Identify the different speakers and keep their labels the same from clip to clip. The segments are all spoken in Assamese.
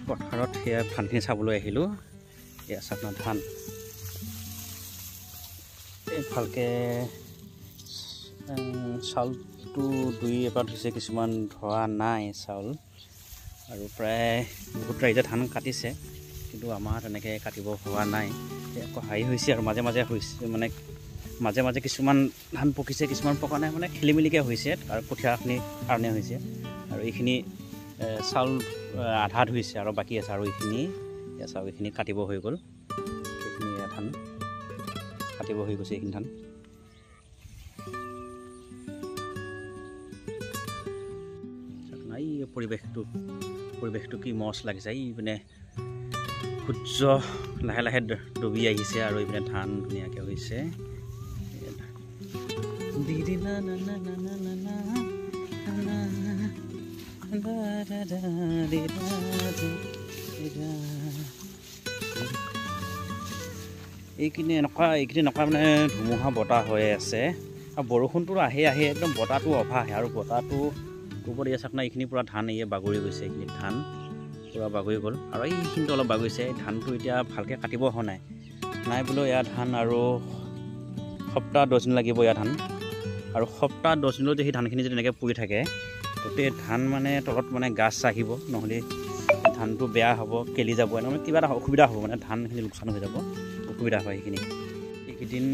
Speaker 1: পথাৰত সেয়া ধানখিনি চাবলৈ আহিলোঁ। এয়া আছে আপোনাৰ ধান। ভালকৈ চাউলটো দুই এপাত হৈছে, কিছুমান ধৰা নাই চাউল। আৰু প্ৰায় বহুত ৰাইজে ধান কাটিছে, কিন্তু আমাৰ তেনেকৈ কাটিব হোৱা নাই। আকৌ হাৰি হৈছে আৰু মাজে মাজে হৈছে, মানে মাজে মাজে কিছুমান ধান পকিছে, কিছুমান পকা নাই, মানে খেলি মেলিকৈ হৈছে। আৰু কঠীয়াখিনিৰ কাৰণে হৈছে। আৰু এইখিনি চাউল আধা ধুইছে আৰু বাকী আছে। আৰু এইখিনি চাউল এইখিনি কাটিব হৈ গ'ল। এইখিনি ধান কাটিব হৈ গৈছে, এইখিনি ধান। এই পৰিৱেশটো কি মজ লাগিছে। এই মানে সূৰ্য লাহে লাহে ডুবি আহিছে আৰু এইপিনে ধান ধুনীয়াকৈ হৈছে। এইখিনি এনেকুৱা মানে ধুমুহা বতাহ হৈ আছে। আৰু বৰষুণটো আহে একদম বতাহটো অভা আহে। আৰু বতাহটো ওপৰত আছে আপোনাৰ এইখিনি পূৰা ধান বাগৰি গৈছে। এইখিনি ধান পূৰা বাগৰি গ'ল। আৰু এইখিনিতো অলপ বাগৰিছে। ধানটো এতিয়া ভালকৈ কাটিব হোৱা নাই বোলো। এয়া ধান আৰু সপ্তাহ 10 দিন লাগিব এয়া ধান। আৰু সপ্তাহ 10 দিনলৈ যদি সেই ধানখিনি যদি এনেকৈ পৰি থাকে, গোটেই ধান মানে তলত মানে গাছ আহিব, নহ'লে ধানটো বেয়া হ'ব, কেলি যাব, এনেকৈ কিবা এটা অসুবিধা হ'ব, মানে ধানখিনি লোকচান হৈ যাব, অসুবিধা হয় সেইখিনি। এইকেইদিন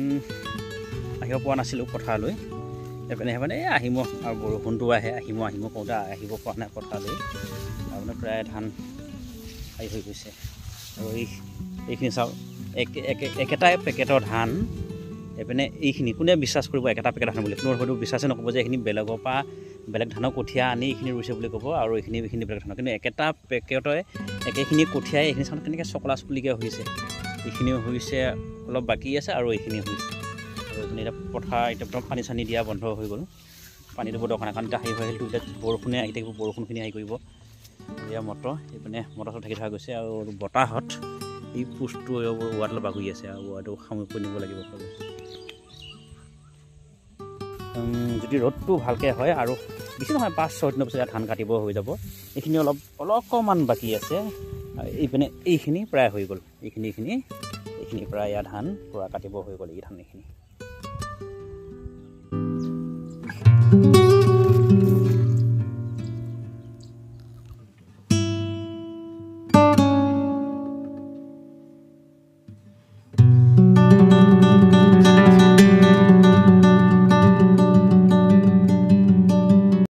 Speaker 1: আহিব পৰা নাছিলোঁ পথাৰলৈ। সেইপিনে আহিম আৰু বৰষুণটো আহে, আহিম কওঁতে আহিব পৰা নাই পথাৰলৈ। আৰু মানে প্ৰায় ধান হেৰি হৈ গৈছে। আৰু এইখিনি চাওক, একেটাই পেকেটৰ ধান। এইপিনে এইখিনি কোনে বিশ্বাস কৰিব একেটা পেকেট ধান বুলি? কোনো হয়তো বিশ্বাসে নক'ব যে এইখিনি বেলেগৰ পৰা বেলেগ ধানৰ কঠীয়া আনি এইখিনি ৰুইছে বুলি ক'ব। আৰু এইখিনি বেলেগ ধানৰ, কিন্তু একেটা পেকেটে একেখিনি কঠীয়াই এইখিনি চাউল কেনেকৈ চকলা চকলিকৈ হৈছে। এইখিনিও হৈছে, অলপ বাকী আছে, আৰু এইখিনি হৈছে। আৰু এইখিনি এতিয়া পথাৰ এতিয়া পানী চানী দিয়া বন্ধ হৈ গ'ল। পানী দিব দৰকাৰ নাই, কাৰণ এতিয়া হেৰি হৈ আহিল। এতিয়া বৰষুণে আহি থাকিব, বৰষুণখিনি হেৰি কৰিব। এয়া মটৰ, এইপিনে মটৰ চব ঢাকি থোৱা গৈছে। আৰু বতাহত এই পোষ্টটো ৱাডাল বাগৰি আছে, আৰু ৱাডটো সামৰি কৰি নিব লাগিব। যদি ৰ'দটো ভালকৈ হয় আৰু বেছি নহয় 5-6 দিনৰ পিছত ধান কাটিব হৈ যাব। এইখিনি অলপমান বাকী আছে। এইপিনে এইখিনি প্ৰায় হৈ গ'ল। এইখিনি প্ৰায় ধান পূৰা কাটিব হৈ গ'ল, এই ধান এইখিনি।